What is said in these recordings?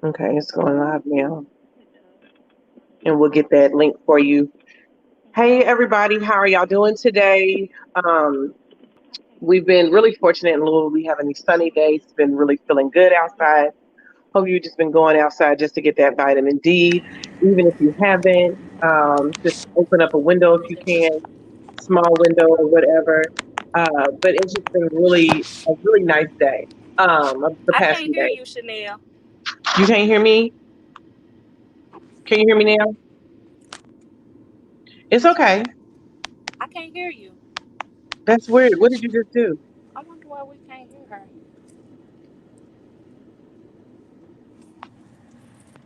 Okay, it's going live now, and we'll get that link for you. Hey, everybody, how are y'all doing today? We've been really fortunate in Louisville. We have any sunny days. It's been really feeling good outside. Hope you've just been going outside just to get that vitamin D. Even if you haven't, just open up a window if you can, small window or whatever. But it's just been really a really nice day. Of the I past can't few hear days. you, Chanel. You can't hear me? Can you hear me now? It's okay. I can't hear you. That's weird. What did you just do? I wonder why we can't hear her.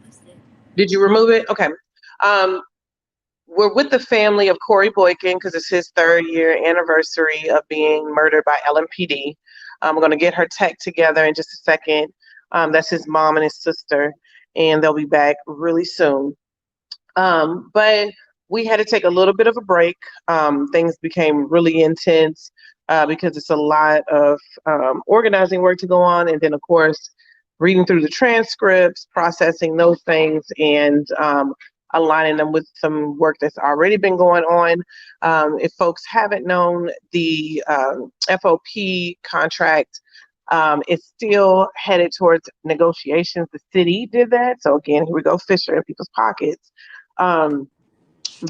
What's that? Did you remove it? Okay. Um, we're with the family of Corey Boykin because it's his 3rd-year anniversary of being murdered by LMPD. We're going to get her tech together in just a second. That's his mom and his sister, and they'll be back really soon. But we had to take a little bit of a break. Things became really intense because it's a lot of organizing work to go on, and then, of course, reading through the transcripts, processing those things, and aligning them with some work that's already been going on. If folks haven't known, the FOP contract is still headed towards negotiations. The city did that. So, again, here we go, Fisher in people's pockets. Um,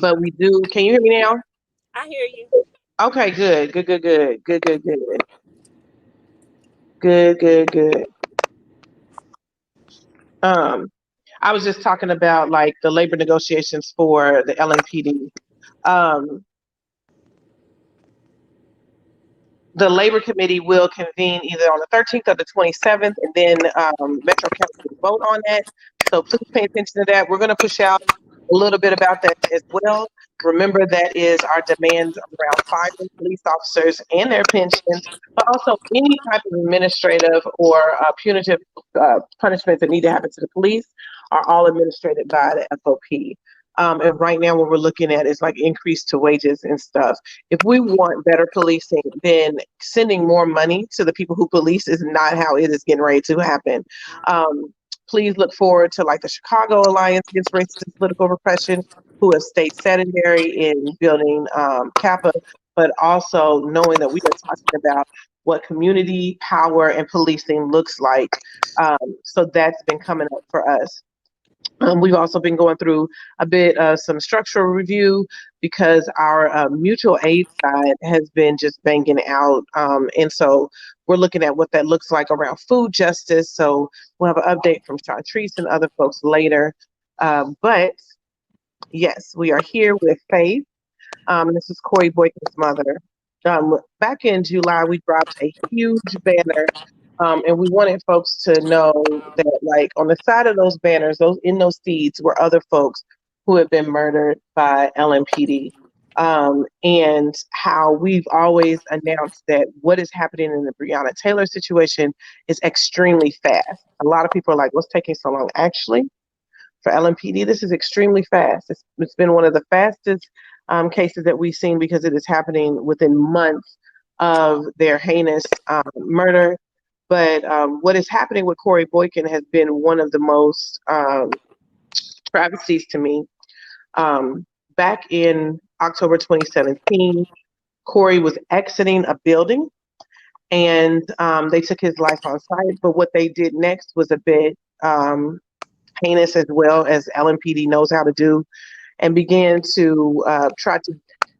but we do. Can you hear me now? I hear you. Okay, good, good, good, good, good, good, good, good, good, good. Um, I was just talking about like the labor negotiations for the LMPD. Um, the labor committee will convene either on the 13th or the 27th, and then Metro Council will vote on that. So please pay attention to that. We're going to push out a little bit about that as well. Remember, that is our demands around firing police officers and their pensions, but also any type of administrative or punitive punishments that need to happen to the police are all administrated by the FOP. And right now, what we're looking at is like increase to wages and stuff. If we want better policing, then sending more money to the people who police is not how it is getting ready to happen. Um, Please look forward to like the Chicago Alliance Against Racist and Political Repression, who have stayed sedentary in building CAPA, but also knowing that we are talking about what community power and policing looks like. So that's been coming up for us. We've also been going through a bit of some structural review because our mutual aid side has been just banging out. And so we're looking at what that looks like around food justice. So we'll have an update from Chartrice and other folks later. But yes, we are here with Faith. This is Corey Boykin's mother. Back in July, we dropped a huge banner, and we wanted folks to know that, like, on the side of those banners, those in those seeds were other folks who had been murdered by LMPD. And how we've always announced that what is happening in the Breonna Taylor situation is extremely fast. A lot of people are like, "What's taking so long?" Actually, for LMPD. This is extremely fast. It's been one of the fastest cases that we've seen because it is happening within months of their heinous murder. But what is happening with Corey Boykin has been one of the most travesties to me. Back in October 2017, Corey was exiting a building and they took his life on sight. But what they did next was a bit heinous as well as LMPD knows how to do, and began to try to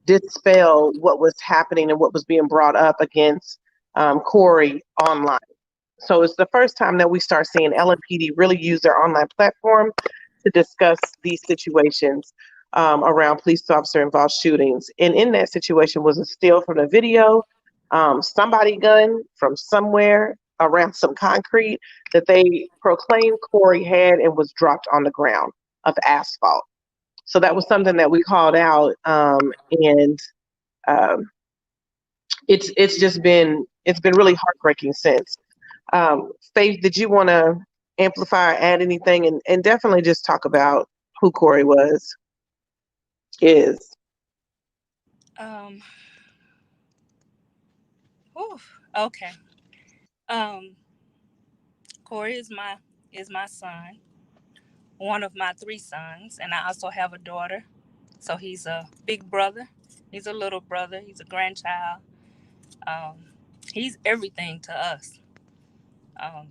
dispel what was happening and what was being brought up against Corey online. So it's the first time that we start seeing LMPD really use their online platform to discuss these situations around police officer involved shootings. And in that situation was a still from the video, somebody gun from somewhere around some concrete that they proclaimed Corey had and was dropped on the ground of asphalt. So that was something that we called out, and um, it's been really heartbreaking since. Faith, did you want to amplify or add anything, and definitely just talk about who Corey is. Um. Whew, okay. Um. Corey is my son. one of my three sons, and I also have a daughter. So he's a big brother. He's a little brother. He's a grandchild. Um, he's everything to us. Um,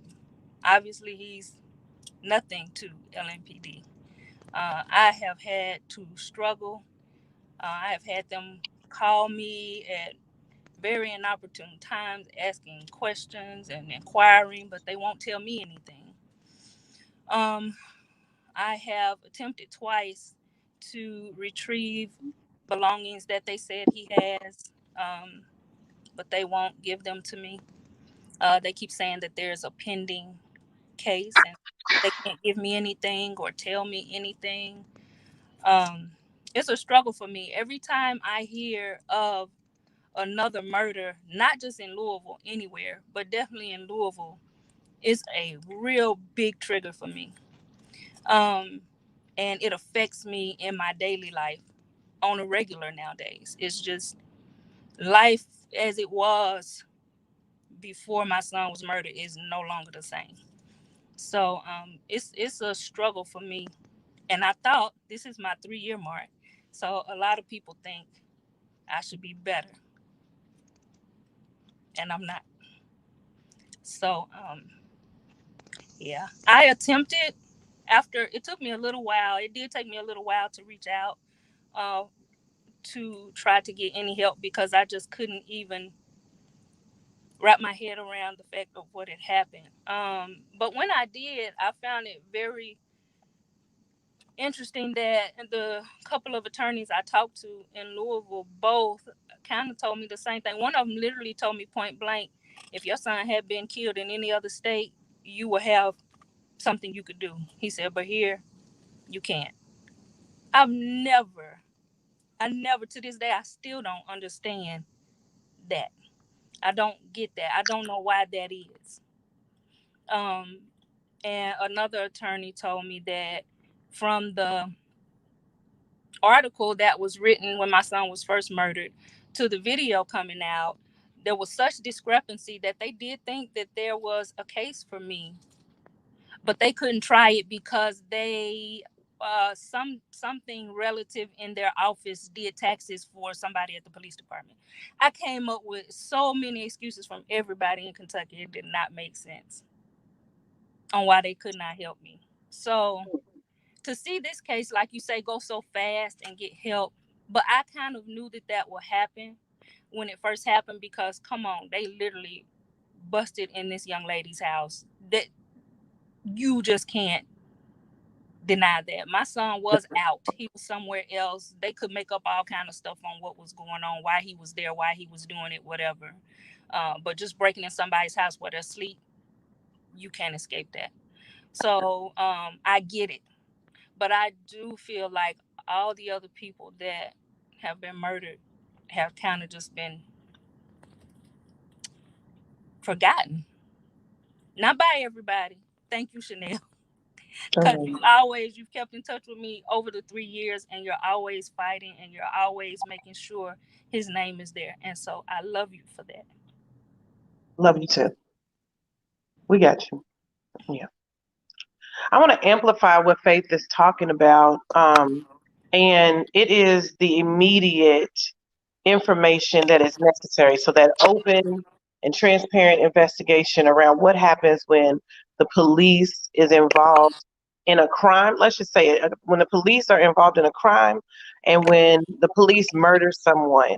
Obviously, he's nothing to LMPD. I have had to struggle. I have had them call me at very inopportune times, asking questions and inquiring, but they won't tell me anything. Um, I have attempted twice to retrieve belongings that they said he has, but they won't give them to me. They keep saying that there's a pending case and they can't give me anything or tell me anything. Um, it's a struggle for me. Every time I hear of another murder, not just in Louisville, anywhere, but definitely in Louisville, it's a real big trigger for me. Um, and it affects me in my daily life on a regular nowadays. It's just life as it was before my son was murdered is no longer the same. So it's a struggle for me. And I thought this is my 3 year mark. So a lot of people think I should be better, and I'm not. So yeah, I attempted after it took me a little while. It did take me a little while to reach out uh, to try to get any help because I just couldn't even wrap my head around the fact of what had happened. But when I did, I found it very interesting that the couple of attorneys I talked to in Louisville both kind of told me the same thing. One of them literally told me point blank, if your son had been killed in any other state, you would have something you could do. He said, but here, you can't. I've never, I never, to this day, I still don't understand that. I don't get that. I don't know why that is. Um, and another attorney told me that from the article that was written when my son was first murdered to the video coming out, there was such discrepancy that they did think that there was a case for me, but they couldn't try it because they something relative in their office did taxes for somebody at the police department. I came up with so many excuses from everybody in Kentucky. It did not make sense on why they could not help me. So to see this case, like you say, go so fast and get help, but I kind of knew that that would happen when it first happened because come on, they literally busted in this young lady's house. That you just can't deny that. My son was out. He was somewhere else. They could make up all kind of stuff on what was going on, why he was there, why he was doing it, whatever. But just breaking in somebody's house where they're asleep, you can't escape that. So I get it. But I do feel like all the other people that have been murdered have kind of just been forgotten. Not by everybody. Thank you, Chanel. Because you've kept in touch with me over the 3 years and you're always fighting and you're always making sure his name is there. And so I love you for that. Love you too. We got you. Yeah. I want to amplify what Faith is talking about. And it is the immediate information that is necessary. So that open and transparent investigation around what happens when the police is involved in a crime. Let's just say it, when the police are involved in a crime and when the police murder someone.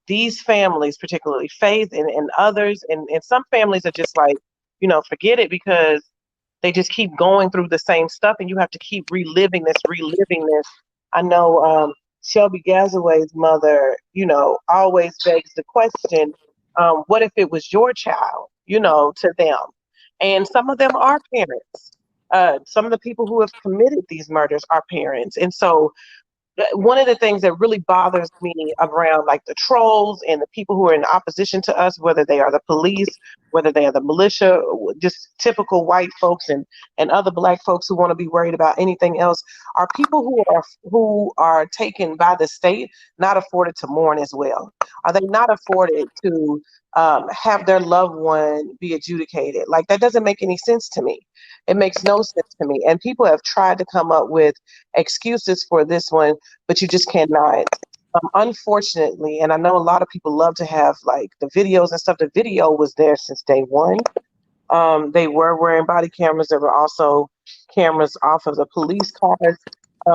These families, particularly Faith and others, and some families are just like, forget it because they just keep going through the same stuff and you have to keep reliving this. I know Shelby Gazaway's mother, always begs the question, what if it was your child, to them? And some of them are parents. Some of the people who have committed these murders are parents. And so one of the things that really bothers me around like the trolls and the people who are in opposition to us, whether they are the police whether they are the militia, just typical white folks and other black folks who want to be worried about anything else, are people who are taken by the state not afforded to mourn as well? Are they not afforded to have their loved one be adjudicated? Like, that doesn't make any sense to me. It makes no sense to me. And people have tried to come up with excuses for this one, but you just cannot. Unfortunately, and I know a lot of people love to have like the videos and stuff. The video was there since day one. They were wearing body cameras. There were also cameras off of the police cars.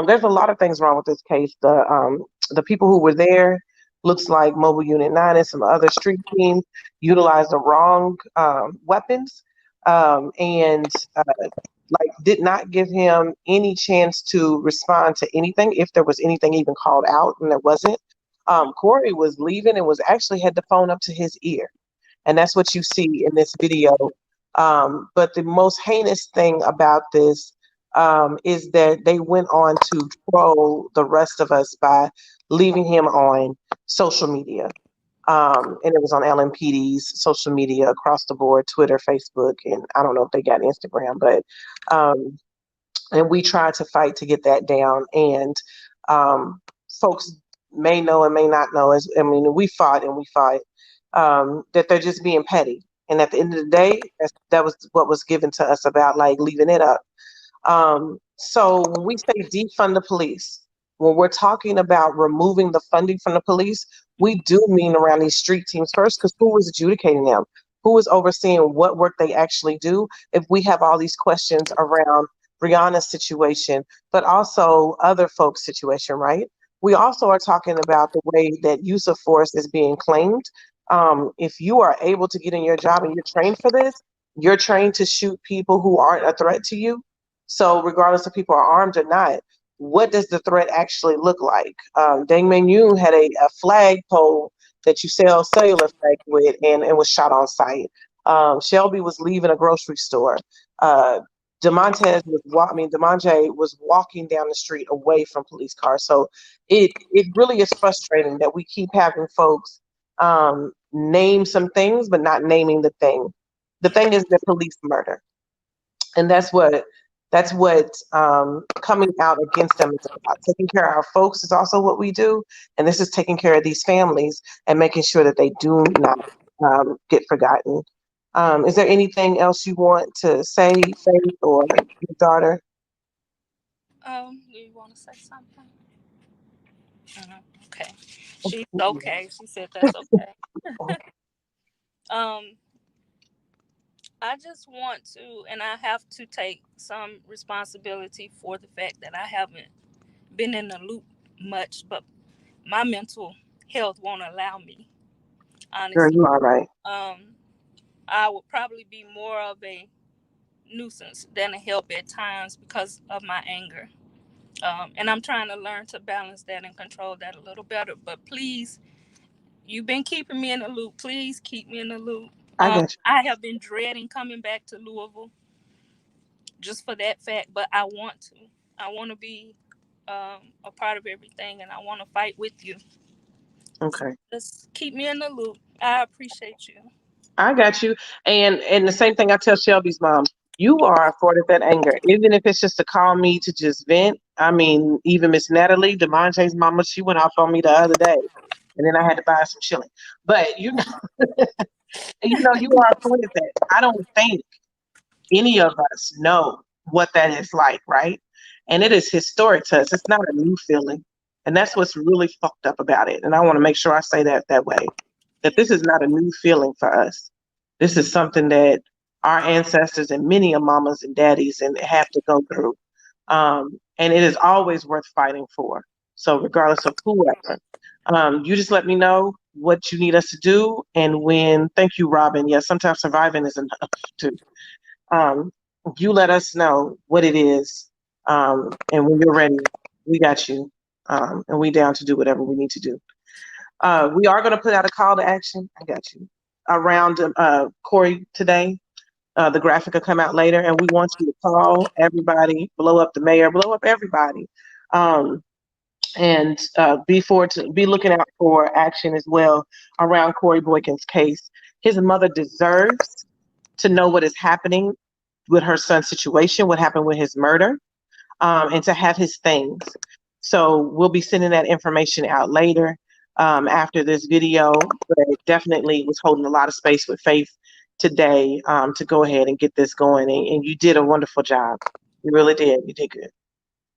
There's a lot of things wrong with this case. The people who were there, looks like Mobile Unit 9 and some other street teams, utilized the wrong weapons, and like did not give him any chance to respond to anything, if there was anything even called out, and there wasn't. Corey was leaving and was actually had the phone up to his ear, and that's what you see in this video. But the most heinous thing about this is that they went on to troll the rest of us by leaving him on social media. And it was on LMPD's social media across the board, Twitter, Facebook, and I don't know if they got Instagram, but and we tried to fight to get that down. And folks may know and may not know, as I mean, we fought that they're just being petty. And at the end of the day, that was what was given to us about like leaving it up. So when we say defund the police, when we're talking about removing the funding from the police, we do mean around these street teams first, because who is adjudicating them? Who is overseeing what work they actually do? If we have all these questions around Brianna's situation, but also other folks' situation, right? We also are talking about the way that use of force is being claimed. If you are able to get in your job and you're trained for this, you're trained to shoot people who aren't a threat to you. So regardless if people are armed or not, what does the threat actually look like? Deng Meng had a flagpole that you sell cellular flag with, and was shot on sight. Shelby was leaving a grocery store. Demonte was walking down the street away from police cars. So it really is frustrating that we keep having folks name some things, but not naming the thing. The thing is the police murder. And that's what coming out against them is about. Taking care of our folks is also what we do. And this is taking care of these families and making sure that they do not get forgotten. Is there anything else you want to say, Faith, or your daughter? You want to say something? Okay. She's okay. She said that's okay. I just want to, and I have to take some responsibility for the fact that I haven't been in the loop much, but my mental health won't allow me. Honestly, Girl, you are right. I would probably be more of a nuisance than a help at times because of my anger. And I'm trying to learn to balance that and control that a little better. But please, you've been keeping me in the loop. Please keep me in the loop. I got you. I have been dreading coming back to Louisville just for that fact, but I want to. I want to be a part of everything, and I want to fight with you. Okay. Just keep me in the loop. I appreciate you. I got you. And the same thing I tell Shelby's mom. You are afforded that anger, even if it's just to call me to just vent. I mean, even Miss Natalie, DeMonte's mama, she went off on me the other day, and then I had to buy her some chili. But you are afforded that. I don't think any of us know what that is like, right? And it is historic to us. It's not a new feeling. And that's what's really fucked up about it. And I want to make sure I say that way, that this is not a new feeling for us. This is something that our ancestors and many of mamas and daddies and have to go through. And it is always worth fighting for. So regardless of whoever, you just let me know what you need us to do. And thank you, Robin. Yeah, sometimes surviving is enough too. You let us know what it is. And when you're ready, we got you. And we down to do whatever we need to do. We are going to put out a call to action. I got you. Around Corey today. The graphic will come out later, and we want you to call everybody, blow up the mayor, blow up everybody. And be looking out for action as well around Corey Boykin's case. His mother deserves to know what is happening with her son's situation, what happened with his murder, and to have his things. So we'll be sending that information out later after this video, but it definitely was holding a lot of space with Faith today to go ahead and get this going. And you did a wonderful job. You really did. You did good.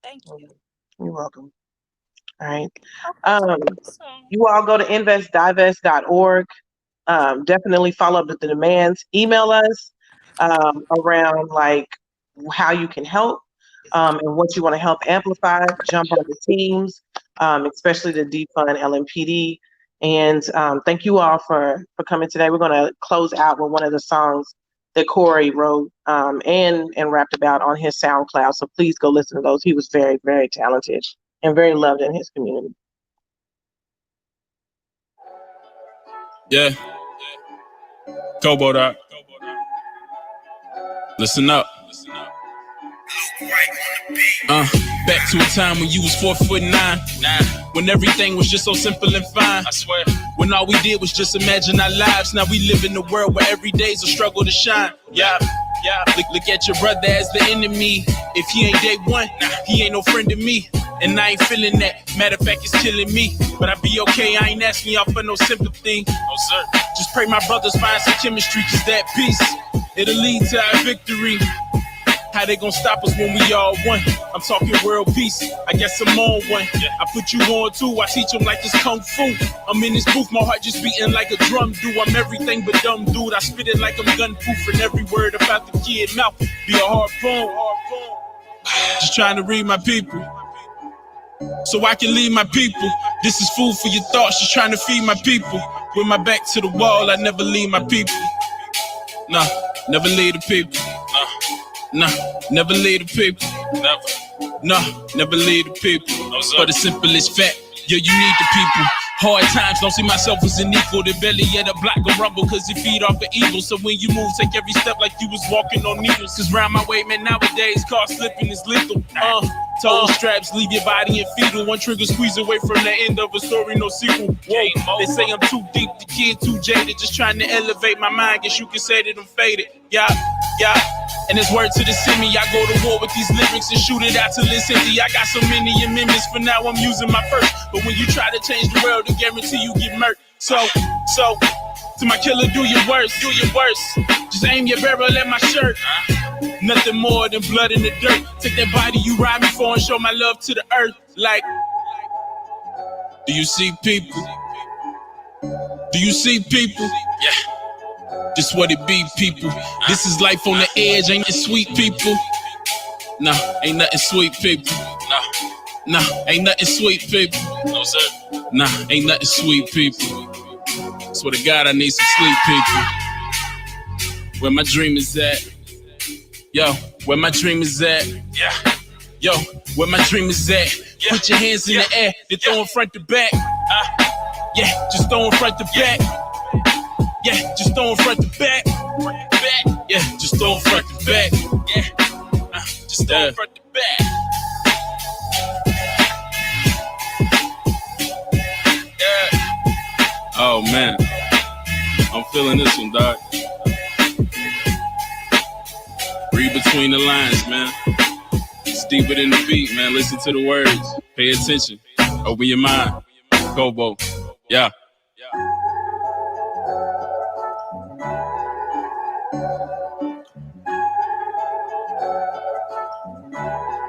Thank you. You're welcome. All right. So, You all go to investdivest.org. Definitely follow up with the demands. Email us around like how you can help and what you want to help amplify. Jump on the teams, especially the defund LMPD. And thank you all for coming today. We're going to close out with one of the songs that Corey wrote and rapped about on his SoundCloud. So please go listen to those. He was very, very talented and very loved in his community. Yeah. Go, Bodak. Listen up. Back to a time when you was 4'9", when everything was just so simple and fine. I swear. When all we did was just imagine our lives. Now we live in a world where every day's a struggle to shine. Yeah. Look at your brother as the enemy. If he ain't day one, he ain't no friend to me. And I ain't feeling that. Matter of fact, it's killing me. But I be okay. I ain't asking y'all for no sympathy. No, sir. Just pray my brothers find some chemistry, cause that peace, it'll lead to our victory. How they gonna stop us when we all one? I'm talking world peace. I guess I'm on one. I put you on too. I teach them like it's kung fu. I'm in this booth, my heart just beating like a drum do. I'm everything but dumb, dude. I spit it like I'm gun-proof, and every word about the kid mouth be a harpoon. Just trying to read my people, so I can lead my people. This is food for your thoughts. Just trying to feed my people. With my back to the wall, I never leave my people. Nah, never leave the people. Nah, never leave the people. Never leave the people. For the simplest fact, yeah, you need the people. Hard times, don't see myself as an equal. The belly of the block go rumble, cause it feed off of evil. So when you move, take every step like you was walking on needles. Cause round my way, man, nowadays, car slipping is lethal. Total straps leave your body in fetal. One trigger squeeze away from the end of a story, no sequel. Whoa, they say I'm too deep, the kid too jaded. Just trying to elevate my mind, guess you can say that I'm faded. Yeah. And it's word to the semi, I go to war with these lyrics and shoot it out till it's empty. I got so many amendments, for now I'm using my first. But when you try to change the world, I guarantee you get murked. So, to my killer, do your worst. Just aim your barrel at my shirt. Nothing more than blood in the dirt. Take that body you ride me for and show my love to the earth. Like, do you see people? Do you see people? Yeah. Just what it be, people. This is life on the edge, ain't it sweet, people? Nah, ain't nothing sweet, people. Nah, ain't nothing sweet, people. No, sir. Nah, ain't nothing sweet, people. Swear to God, I need some sleep, people. Where my dream is at. Yo, where my dream is at. Yeah. Yo, where my dream is at. Yeah. Put your hands in the air, then throw them front to back. Yeah, just throw them front to back. Yeah, just throw them front to back. Yeah, just throw them front to back. Yeah, just throw them front to back. Yeah. Oh man, I'm feeling this one, dog. Read between the lines, man. It's deeper than the beat, man. Listen to the words. Pay attention. Open your mind. Go, Bo. Yeah.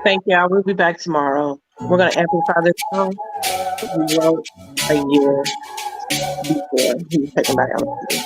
Thank y'all. We'll be back tomorrow. We're going to amplify this song we wrote a year before he was taken by LMPD.